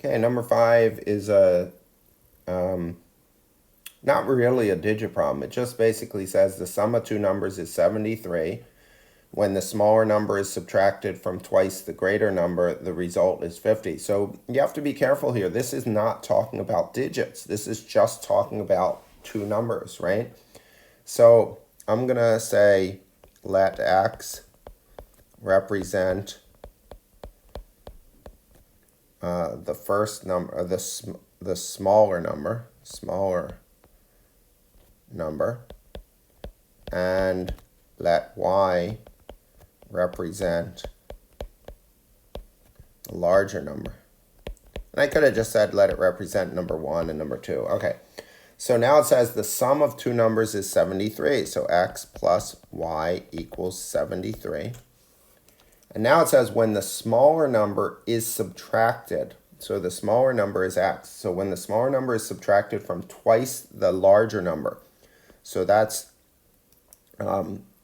Okay, number 5 is not really a digit problem. It just basically says the sum of two numbers is 73. When the smaller number is subtracted from twice the greater number, the result is 50. So you have to be careful here. This is not talking about digits. This is just talking about two numbers, right? So I'm going to say let x represent the first number, the smaller number, and let y represent the larger number. And I could have just said let it represent number 1 and number 2. Okay, so now it says the sum of two numbers is 73. So x plus y equals 73. And now it says when the smaller number is subtracted, so the smaller number is x. So when the smaller number is subtracted from twice the larger number, so that's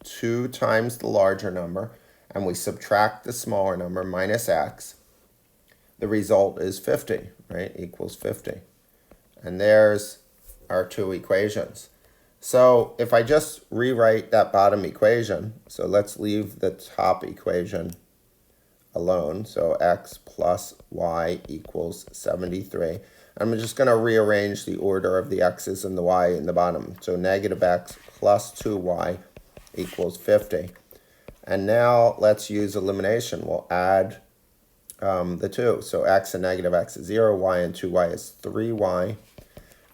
2 times the larger number, and we subtract the smaller number minus x, the result is 50, right? Equals 50. And there's our two equations. So if I just rewrite that bottom equation, so let's leave the top equation alone. So x plus y equals 73. I'm just going to rearrange the order of the x's and the y in the bottom. So negative x plus 2y equals 50. And now let's use elimination. We'll add the 2. So x and negative x is 0, y and 2y is 3y,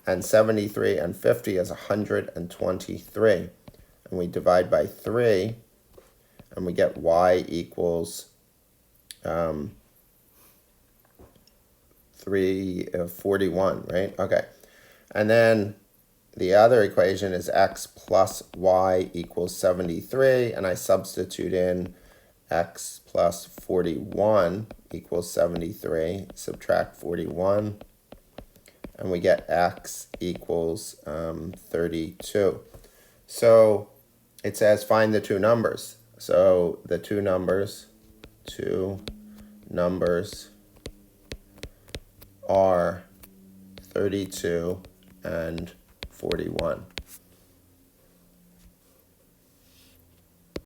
and 73 and 50 is 123. And we divide by 3, and we get y equals 41, right? Okay. And then the other equation is x plus y equals 73, and I substitute in x plus 41 equals 73, subtract 41, and we get x equals 32. So it says find the two numbers. So the two numbers are 32 and 41.